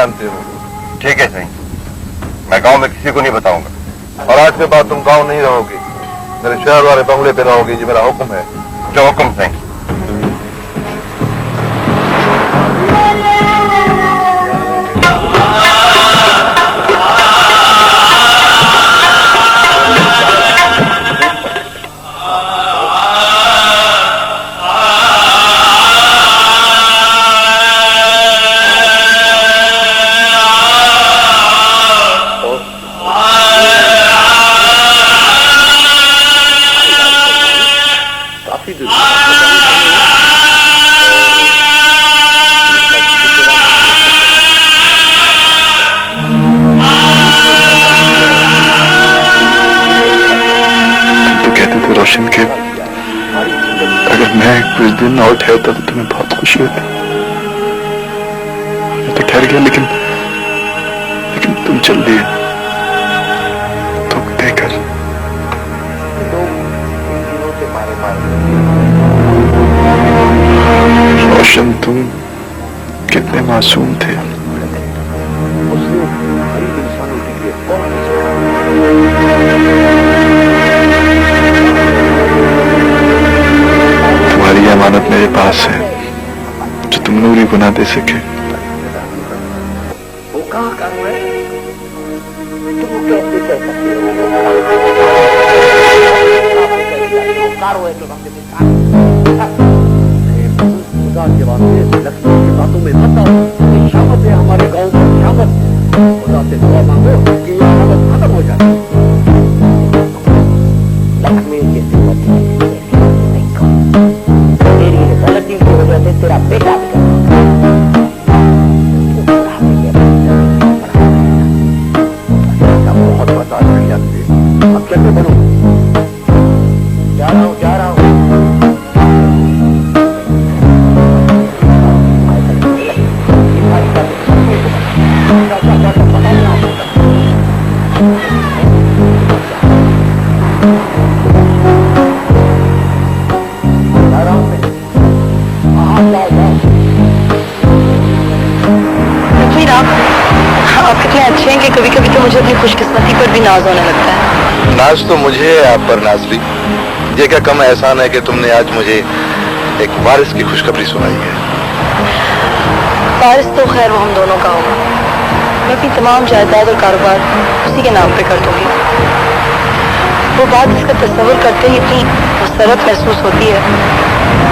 जानते हो। ठीक है सही, मैं गांव में किसी को नहीं बताऊंगा। और आज के बाद तुम गांव नहीं रहोगे, मेरे शहर वाले बंगले पे रहोगे, ये मेरा हुक्म है। जो हुक्म सही। रोशन के अगर मैं कुछ दिन और ठहरता तो तुम्हें बहुत खुशी होती। मैं तो ठहर गया, लेकिन तुम चल दिए तो देकर। रोशन, तुम कितने मासूम थे। तुम्हारी अमानत मेरे पास है जो तुम नूरी गुना दे सके। वो कहाँ का है? तुम कैसे कह सकते हो? कारो है तो खुदा के वास्ते लक्ष्मी की बातों में मत आओ। शामत है हमारे गांव का शामत। खुदा से दुआ मांगो कि ये शामत खत्म हो जाए। लक्ष्मी के सिवा नहीं कहो। तेरी गलती की वजह से तेरा बेटा बहुत बता दिया। अब कैसे बनो? जा रहा हूँ आप कितने अच्छे हैं कि कभी कभी तो मुझे अपनी खुशकिस्मती पर भी नाज होने लगता है। नाज तो मुझे है आप पर नाजरी। ये क्या कम एहसान है कि तुमने आज मुझे एक वारिस की खुशखबरी सुनाई है। वारिस तो खैर वो हम दोनों का होगा। मैं अपनी तमाम जायदाद और कारोबार उसी के नाम पे कर दूंगी। वो बात इसका तस्वर करते ही इतनी मुसरत महसूस होती है,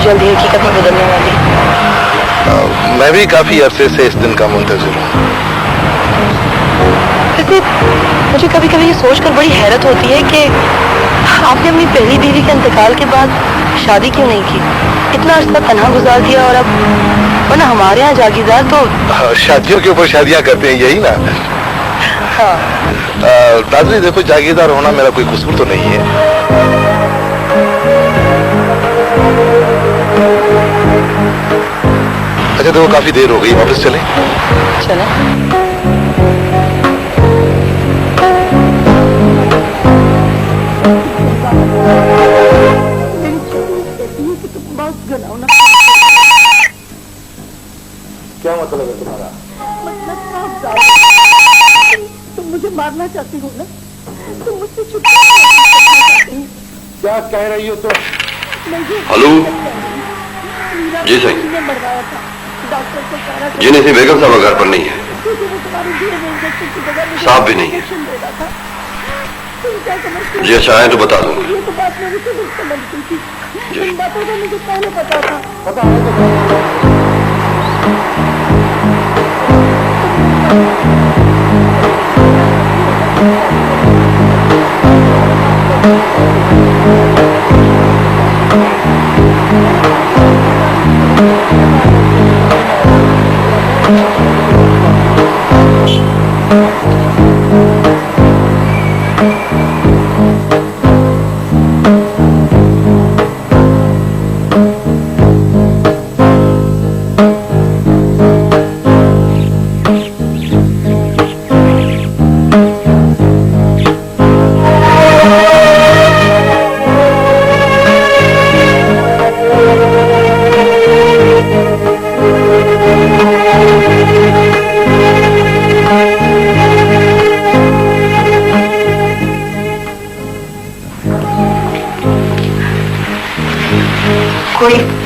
जल्द ही हकीकत में बदलने वाली। मैं भी काफी अरसे से इस दिन का मुंतजिर हूँ। वैसे मुझे कभी कभी ये सोचकर बड़ी हैरत होती है कि आपने अपनी पहली बीवी के इंतकाल के बाद शादी क्यों नहीं की? इतना अर्सा तन्हा गुजार दिया। और अब वरना हमारे यहाँ जागीरदार तो शादियों के ऊपर शादियां करते हैं, यही ना? हाँ। नाज़रीन देखो, जागीरदार होना मेरा कोई कसूर तो नहीं है। अच्छा देखो, काफी देर हो गई, वापस चलें? चलें। क्या मतलब है तुम्हारा? मतलब तुम मुझे मारना चाहती हो ना? तुम मुझसे छुटकारा क्या कह रही हो तुम? हेलो जी सही। मरवाया था डॉक्टर को सारा जी नहीं, बेगम साहब घर पर नहीं है। साहब भी नहीं है। जी अच्छा, आए तो बता दूंगा। ये तो बात मेरे से नहीं समझती थी। इन बातों का मुझे पहले पता था। पता है तो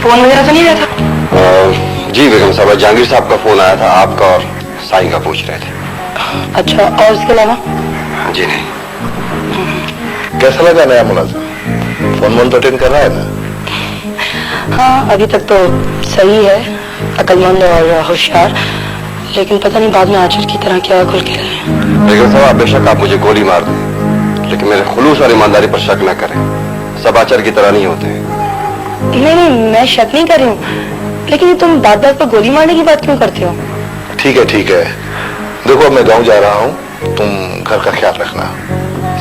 फोन वगैरह तो नहीं आया था? जी बेगम साहब, जहांगीर साहब का फोन आया था, आपका और साईं का पूछ रहे थे। अच्छा, और इसके अलावा? जी नहीं। कैसा लगा नया मुलाजिम? फोन वोन तो अटेंड कर रहा है ना? हाँ, अभी तक तो सही है, अक्लमंद और होशियार, लेकिन पता नहीं बाद में आचर की तरह क्या खुल के रहे। बेगम साहब, बेशक आप मुझे गोली मार दें, लेकिन मेरे खुलूस और ईमानदारी पर शक न करें। सब आचर की तरह नहीं होते। नहीं, मैं शक नहीं कर रही हूँ, लेकिन ये तुम बात बात पर गोली मारने की बात क्यों करते हो? ठीक है ठीक है, देखो मैं गांव जा रहा हूँ, तुम घर का ख्याल रखना।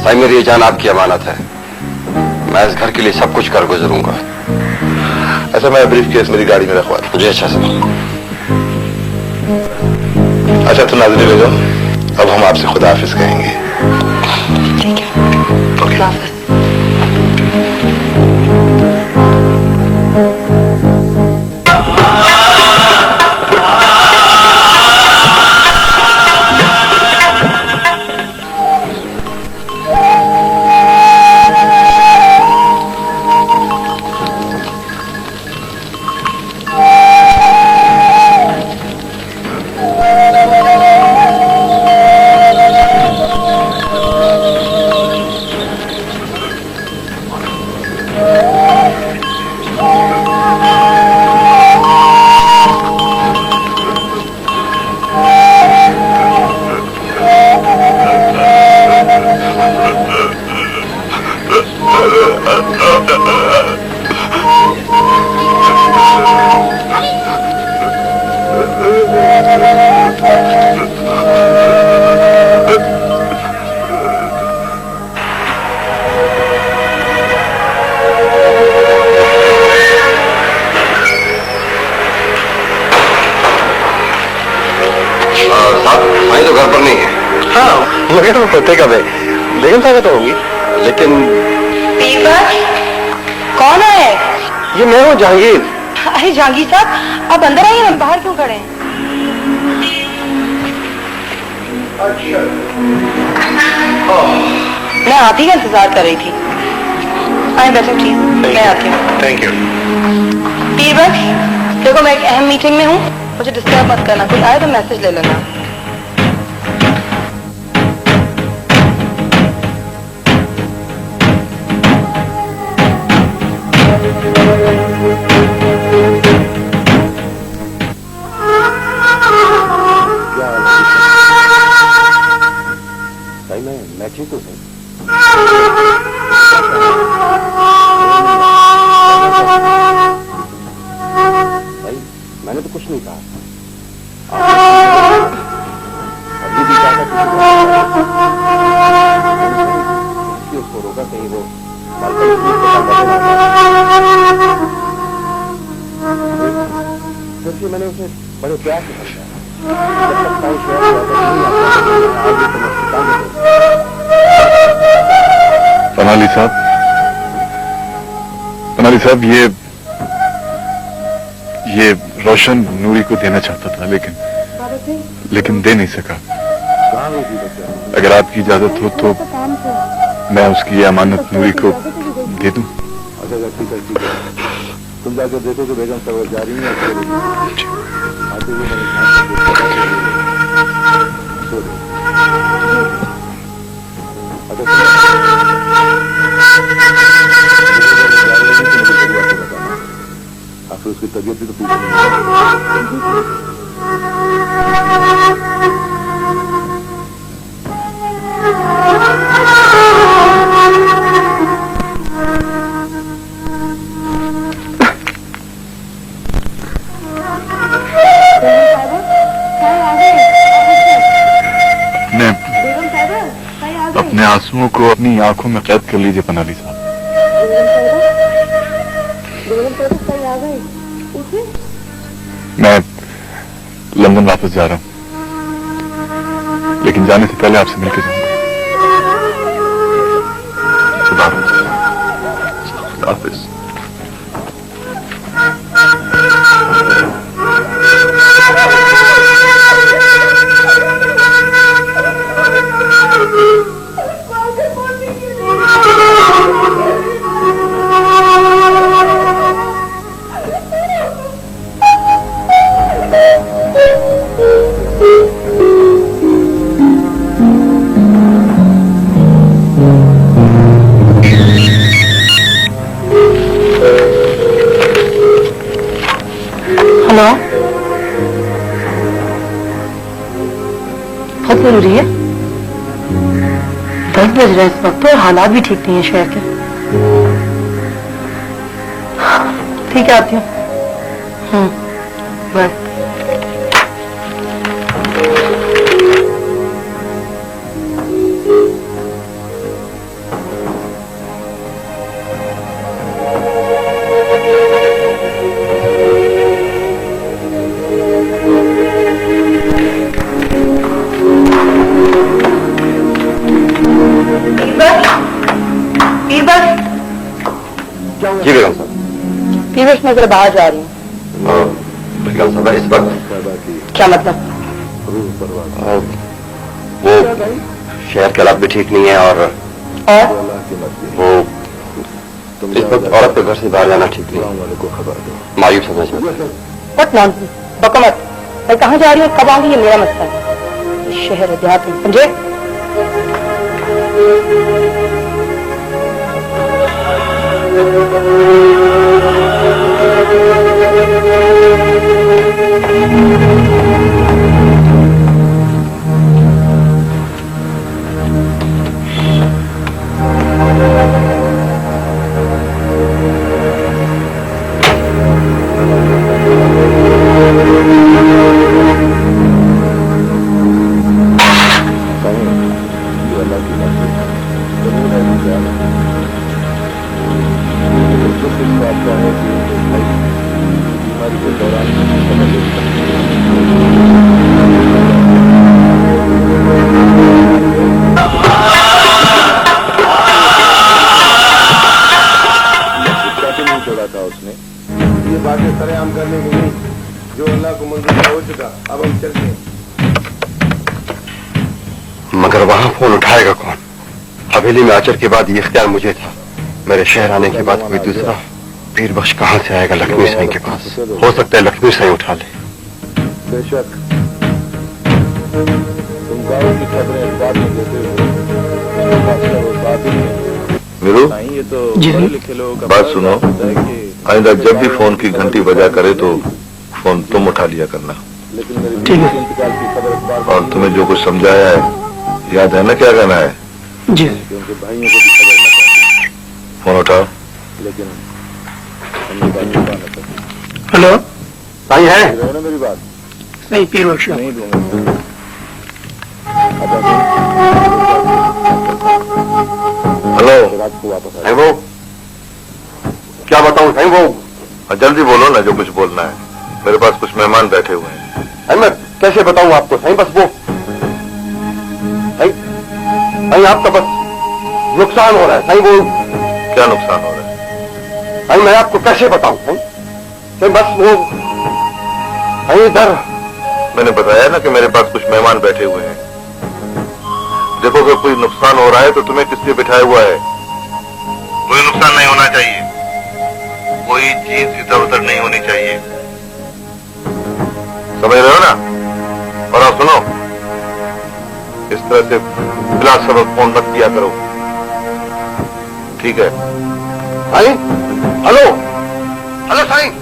साईं, मेरी ये जान आपकी अमानत है, मैं इस घर के लिए सब कुछ कर गुजरूंगा। ऐसा मैं ब्रीफ केस मेरी गाड़ी में रखवा दूं। मुझे अच्छा सर। अच्छा तो नाज़रीन बेगम, अब हम आपसे खुदा हाफिज कहेंगे। ठीक है, खुदा हाफिज। साईं तो घर पर नहीं है। हाँ मगर वो पते कब है, बेगम साहब तो होंगी। लेकिन पीरबाज, कौन है? ये मैं हूँ जहांगीर। अरे जहांगीर साहब, आप अंदर आइए ना, बाहर क्यों खड़े हैं? मैं आप ही का इंतजार कर रही थी। आए बैठे प्लीज, मैं आती हूँ। Thank you. पीरबाज, देखो मैं एक अहम मीटिंग में हूँ, मुझे डिस्टर्ब मत करना, कोई आए तो मैसेज ले लेना। मैं ठीक हूँ सर। भाई मैंने तो कुछ नहीं कहा। अभी भी उसको रोका कहीं वो क्योंकि मैंने उसे बड़े प्यार से समझा। पनाली साहब, ये रोशन नूरी को देना चाहता था, लेकिन दे नहीं सका। अगर आपकी इजाजत हो तो मैं उसकी ये अमानत नूरी को दे दूं। अच्छा ठीक है, तुम जाकर देखो कि बेगम साहब जा रही है। फिर उसकी तबीयत भी तो ठीक अपने आंसुओं को अपनी आंखों में कैद कर लीजिए पनाली साहब। मैं लंदन वापस जा रहा हूं, लेकिन जाने से पहले आपसे मिलकर जाऊंगा। खुदा हाफिज। बहुत जरूरी है। 10 बज रहे हैं इस वक्त और हालात भी ठीक नहीं है शहर के। ठीक है, आती हूँ। बाय। जी बेगम साहब। पीयूष मैं जरा बाहर जा रही हूँ। बेगम साहब इस वक्त क्या मतलब? वो शहर के हालात भी ठीक नहीं है और वो इस वक्त औरत के घर से बाहर जाना ठीक नहीं। मायूब समझ में व्हाट नॉनसेंस, बको मत। मैं कहाँ जा रही हूँ, कब आऊंगी, ये मेरा मसला है। ये शहर है, देहात नहीं, समझे? मगर वहां फोन उठाएगा कौन? हवेली में आचर के बाद ये इख्तियार मुझे था। मेरे शहर आने के बाद कोई दूसरा पीर बख्श कहां से आएगा लक्ष्मी साईं के पास? हो सकता है लक्ष्मी साईं उठा ले। बेशक तुम गाँव की खबरें बाद में देते हो। वीरू, ये तो पढ़े लिखे लोगों का बात सुनो। आइंदा जब भी फोन की घंटी बजा करे तो फोन तुम उठा लिया करना। ठीक है। और तुम्हें जो कुछ समझाया है याद है ना, क्या कहना है? जी। क्योंकि भाइयों को भी खबर न पड़े। फोन उठाओ। लेकिन हेलो, साईं है ना मेरी बात? नहीं, पीर बख्श नहीं दूंगा। हेलो, रात को वापस साईं वो क्या बताऊं साईं वो? जल्दी बोलो ना जो कुछ बोलना है, मेरे पास कुछ मेहमान बैठे हुए हैं। साईं मैं कैसे बताऊं आपको साईं? बस वो साईं आपका बस नुकसान हो रहा है साईं। वो क्या नुकसान हो रहा है? साईं मैं आपको कैसे बताऊं साईं? साईं बस वो साईं इधर मैंने बताया ना कि मेरे पास कुछ मेहमान बैठे हुए हैं। देखो अगर कोई नुकसान हो रहा है तो तुम्हें किस लिए बिठाया हुआ है? कोई नुकसान नहीं होना चाहिए, कोई चीज इधर उधर नहीं होनी चाहिए, समझ रहे हो ना? और आप सुनो, इस तरह से बिला सबक फोन मत किया करो, ठीक है? Sai hello, hello Sai.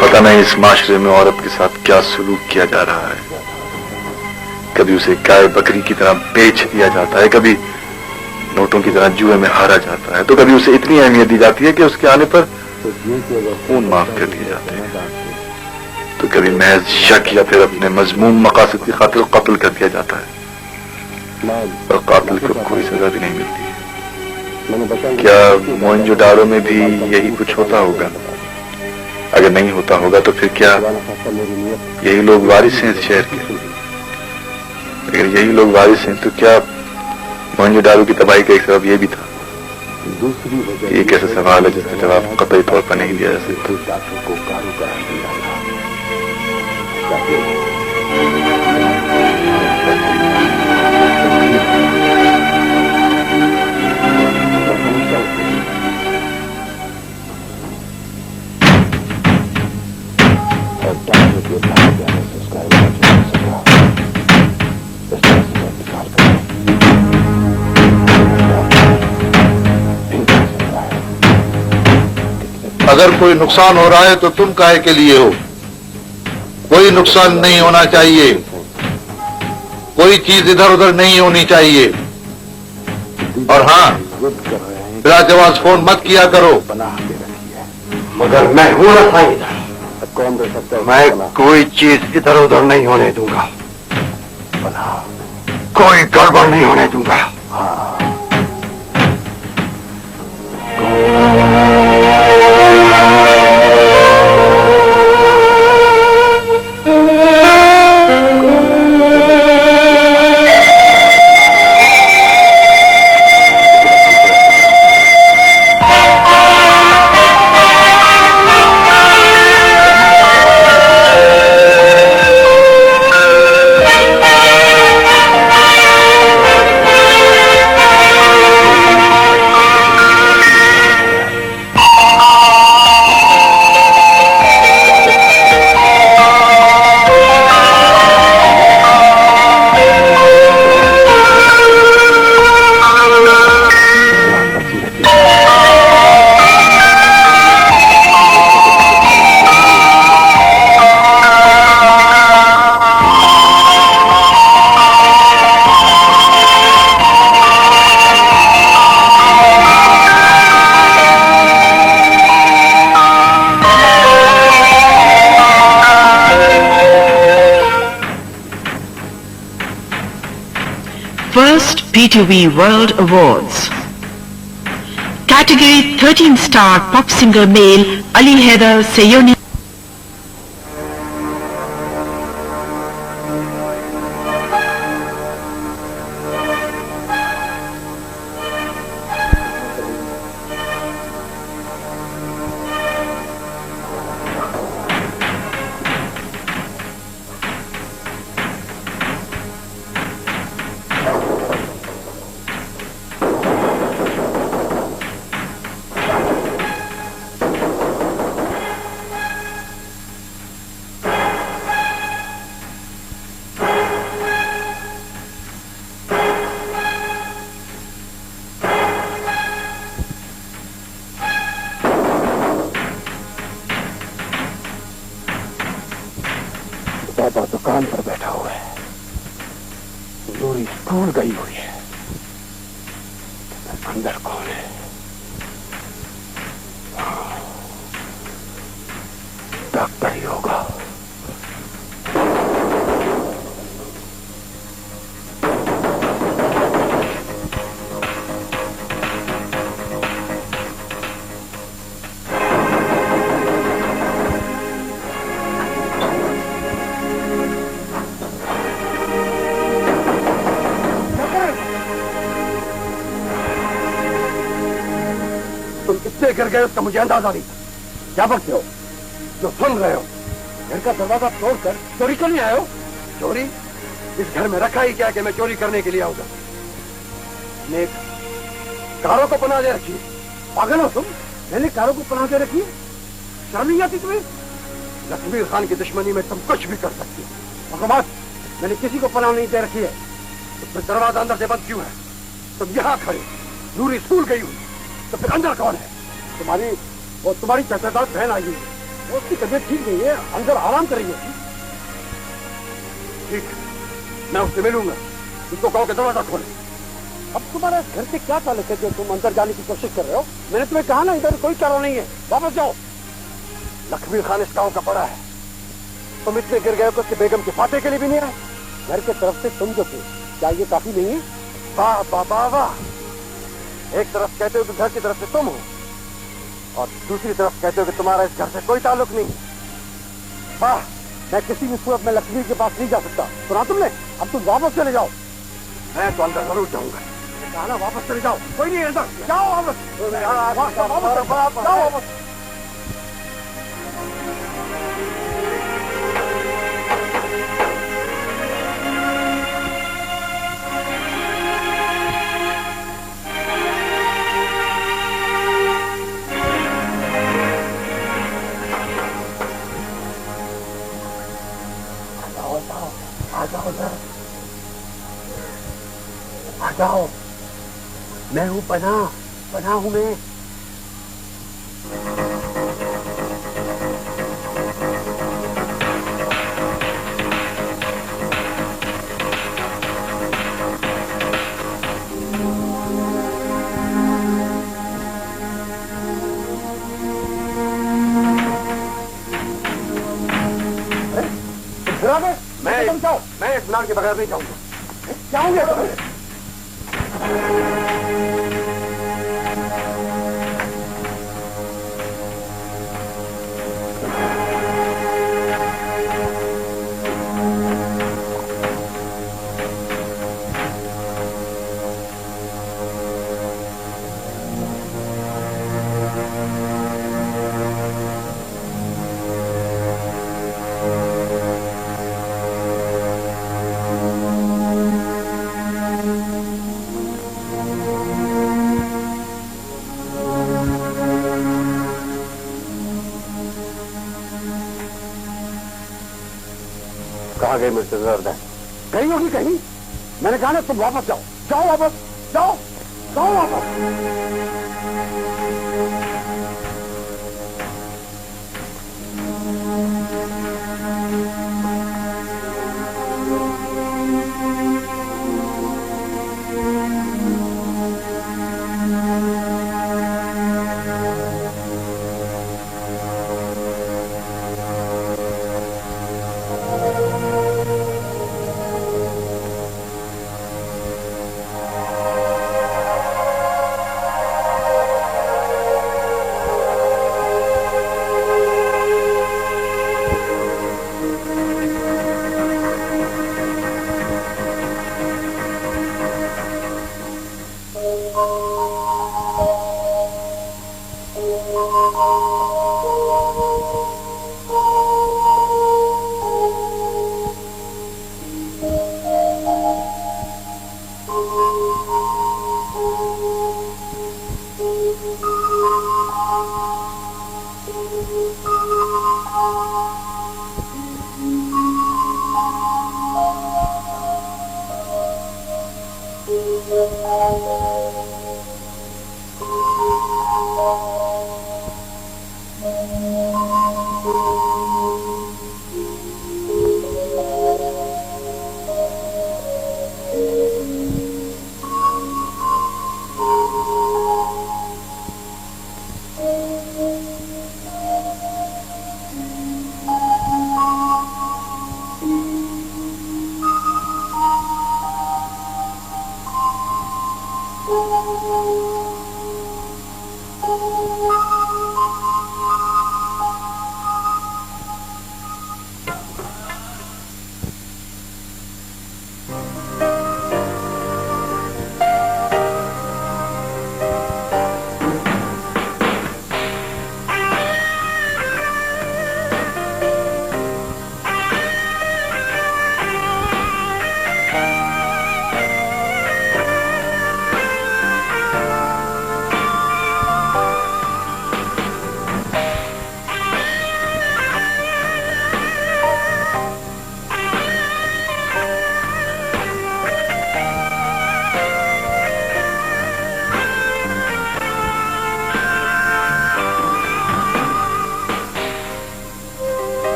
पता नहीं इस माशरे में औरत के साथ क्या सलूक किया जा रहा है। कभी उसे गाय बकरी की तरह बेच दिया जाता है, कभी नोटों की तरह जुए में हारा जाता है, तो कभी उसे इतनी अहमियत दी जाती है कि उसके आने पर खून माफ कर दिए जाते हैं, तो कभी महज शक या फिर अपने मजमूम मकासद की खातिर कत्ल कर दिया जाता है और कातिल को कोई सजा भी नहीं मिलती। क्या मोहनजोदाड़ो में भी यही कुछ होता होगा? अगर नहीं होता होगा तो फिर क्या यही लोग वारिस हैं इस शहर के? अगर यही लोग वारिस हैं तो क्या मोहनजोदाड़ो की तबाही का एक सबब यह भी था? एक ऐसा सवाल है जिसका जवाब कतई तौर पर नहीं दिया जा सकता। अगर कोई नुकसान हो रहा है तो तुम काहे के लिए हो? कोई नुकसान नहीं होना चाहिए, कोई चीज इधर उधर नहीं होनी चाहिए। और हाँ, बिला जवाब फोन मत किया करो। मगर मैं हूं ना साईं, मैं कोई चीज इधर उधर नहीं होने दूंगा, कोई गड़बड़ नहीं होने दूंगा। First PTV World Awards. Category 13-star pop singer male Ali Haider Sayoni. बाबा दुकान पर बैठा हुआ है, नूरी स्कूल गई हुई है, अंदर कौन है? डॉक्टर ही होगा। तुम कितने गिर गए उसका मुझे अंदाजा नहीं। क्या बकते हो? जो सुन रहे हो, घर का दरवाजा तोड़कर चोरी करने आए हो? चोरी? इस घर में रखा ही क्या कि मैं चोरी करने के लिए आऊंगा? नेक कारों को पनाह दे रखी है। पागल हो तुम? मैंने कारों को पनाह दे रखी है? शर्म नहीं आती तुम्हें? लक्ष्मी खान की दुश्मनी में तुम कुछ भी कर सकती हो। मगर बात, मैंने किसी को पनाह नहीं दे रखी है। तो फिर दरवाजा अंदर से बंद क्यों है? तुम यहाँ खड़े, नूरी स्कूल गई हुई, तो फिर अंदर कौन है? तुम्हारी चचेदार बहन आई है, वो उसकी तबीयत ठीक नहीं है, अंदर आराम कर रही है। ठीक, मैं उससे मिलूंगा। उसको कहो कि दरवाजा खोले। अब तुम्हारा घर से क्या ताल्लुक है जो तुम अंदर जाने की कोशिश कर रहे हो? मैंने तुम्हें कहा ना, इधर कोई चारों नहीं है, वापस जाओ। लक्ष्मी खान इस गांव का बड़ा है, तुम इतने गिर गए हो कि बेगम के फाते के लिए भी नहीं आए। घर की तरफ से तुम जो थे, क्या ये काफी नहीं है? वाह वाह वाह वाह, एक तरफ कहते हो कि घर की तरफ से तुम हो, और दूसरी तरफ कहते हो कि तुम्हारा इस घर से कोई ताल्लुक नहीं। वाह, मैं किसी भी सूरत में लक्ष्मी के पास नहीं जा सकता। सुना तुमने? अब तुम वापस चले जाओ। मैं तो अंदर जरूर जाऊंगा। कहा ना वापस चले जाओ। कोई नहीं अंदर, जाओ वापस, जाओ वापस। आ जाओ, मैं हूं पनाह, पनाह हूं मैं। इत्मीनान के बगैर नहीं जाऊंगा। जाऊंगे तुम्हें। कहाँ गई मिस्टर जरदैन? कहीं होगी कहीं। मैंने कहा ना तुम वापस जाओ, जाओ वापस, जाओ जाओ वापस।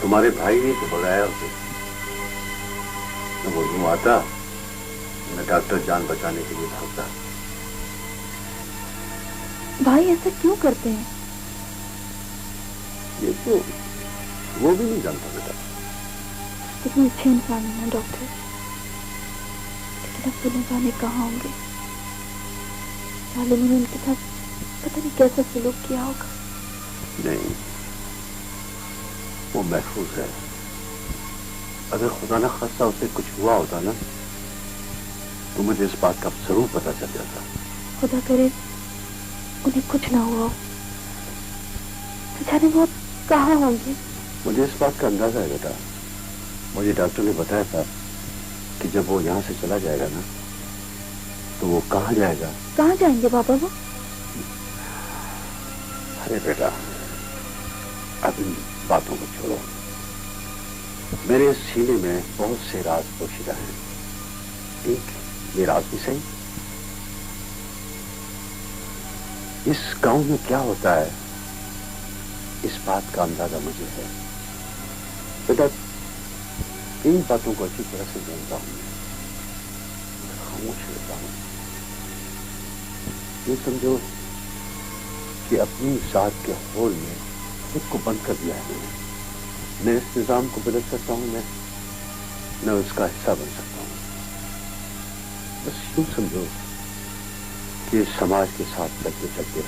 तुम्हारे भाई ने तो बुलाया उसे, न वो यूं आता न डॉक्टर जान बचाने के लिए भागता। भाई ऐसा क्यों करते हैं? ये तो वो भी नहीं जानता बेटा। कितने अच्छे इंसान हैं डॉक्टर, लेकिन अब वो जाने कहाँ होंगे। सालों में उनके साथ पता नहीं कैसा सलूक किया होगा। नहीं, वो महफूज है। अगर खुदा न खास्ता उसे कुछ हुआ होता ना तो मुझे इस बात का जरूर पता चल जाता। खुदा करे उन्हें कुछ ना हुआ हो। तो जाने वो कहाँ होंगे? मुझे इस बात का अंदाजा है बेटा। मुझे डॉक्टर ने बताया था कि जब वो यहाँ से चला जाएगा ना तो वो कहाँ जाएगा। कहाँ जाएंगे बाबा वो? अरे बेटा, अब इन बातों को छोड़ो। मेरे सीने में बहुत से राज पोशीदा हैं। एक ये राज भी सही। इस गांव में क्या होता है इस बात का अंदाजा मुझे है। बेटा, इन बातों को अच्छी तरह से जानता हूं मैं। खामोश रहता हूं। ये समझो कि अपनी जात के होल में खुद को बंद कर दिया है मैंने। मैं इस निजाम को बदल सकता हूं, मैं उसका हिस्सा बन सकता हूं। बस यूं समझो कि समाज के साथ चलते चलते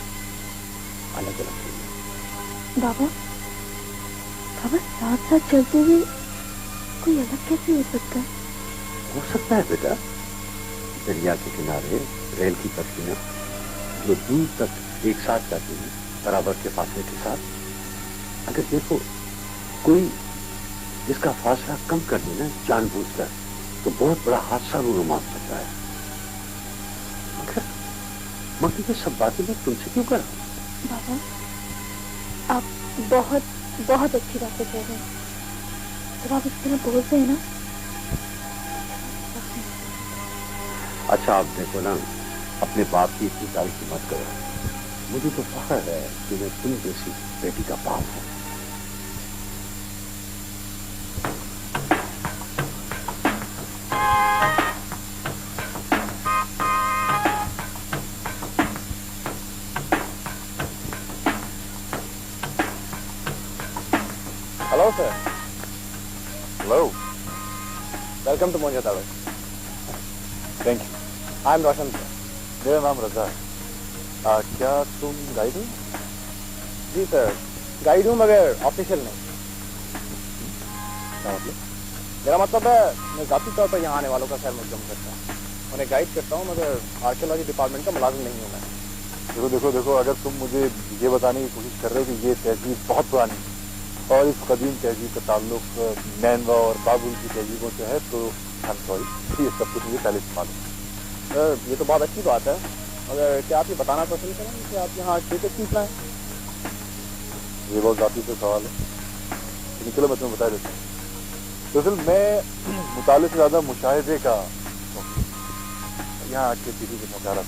अलग अलग हैं। बाबा साथ साथ चलते हुए कोई अलग कैसे हो सकता है? हो सकता है बेटा। दरिया के किनारे रेल की पटरियां जो दूर तक एक साथ जाती हैं बराबर के फासले के साथ। अगर देखो कोई इसका फासला कम कर देना जानबूझकर तो बहुत बड़ा हादसा रूनुमा हो सकता है। मगर ये सब बातें मैं तुमसे क्यों कर रहा हूं? बाबा आप बहुत बहुत अच्छी बातें कह रहे हैं। जब आप इस तरह बोलते हैं ना। अच्छा आप देखो ना, अपने बाप की इतनी तारीफ मत करो। मुझे तो फख्र है कि मैं तुम जैसी बेटी का बाप हूं। Hello sir. Hello, welcome to Monza tower. Thank you. I am Roshan sir. मेरा नाम रजा है। क्या तुम गाइड हो? जी सर, गाइड हूँ मगर ऑफिशियल नहीं। क्या मतलब? मेरा मतलब है मैं जाती तौर पर यहाँ आने वालों का खैर मुकदम करता हूँ, उन्हें गाइड करता हूँ, मगर आर्कियोलॉजी डिपार्टमेंट का मुलाजिम नहीं हूँ मैं। देखो देखो देखो, अगर तुम मुझे ये बताने की कोशिश कर रहे हो कि ये तहजीब बहुत पुरानी है और इस कदीम तहजीब का ताल्लुक नैनवा और बाबुल की तहजीबों से है तो आई एम सॉरी, ये सब कुछ मुझे पहले से मालूम है। सर ये तो बहुत अच्छी बात है, मगर क्या आप ये बताना पसंद करेंगे कि आप यहाँ क्रिकेट सीखना है? ये बहुत जाती से सवाल है, लेकिन चलो मैं तुम्हें बता देता हूँ। दरअसल मैं मुताले से ज्यादा मुशाहिदे का यहाँ आके सीधी से पहुँचा रहा था।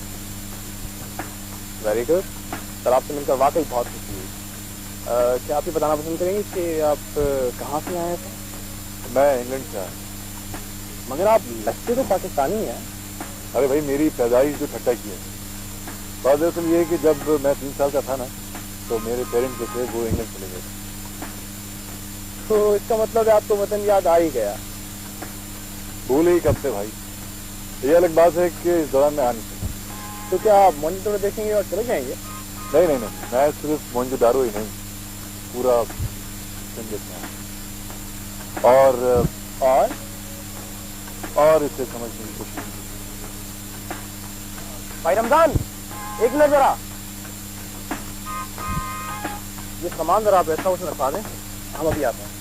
वेरी गुड सर, आपसे मिलकर वाकई बहुत खुशी हुई। क्या आप ये बताना पसंद करेंगे कि आप कहाँ से आए थे? मैं इंग्लैंड से आया। मगर आप लगते तो पाकिस्तानी हैं। अरे भाई, मेरी पैदाइश जो ठट्टा की है। बात दरअसल ये है कि जब मैं 3 साल का था ना तो मेरे पेरेंट्स जो थे वो इंग्लैंड चले गए थे। तो इसका मतलब है आपको वतन याद आ ही गया। भूल ही कब से भाई। ये अलग बात है कि इस दौरान मैं आ नहीं सकता। तो क्या आप मॉनिटर देखेंगे और चले जाएंगे? नहीं नहीं नहीं, मैं सिर्फ मोहनजोदारो ही नहीं, पूरा सिंध देखना है। और इसे समझने की कोशिश। भाई रमजान, एक मिनट जरा, ये सामान जरा आप ऐसा उसमें रखवा दें, हम अभी आते हैं।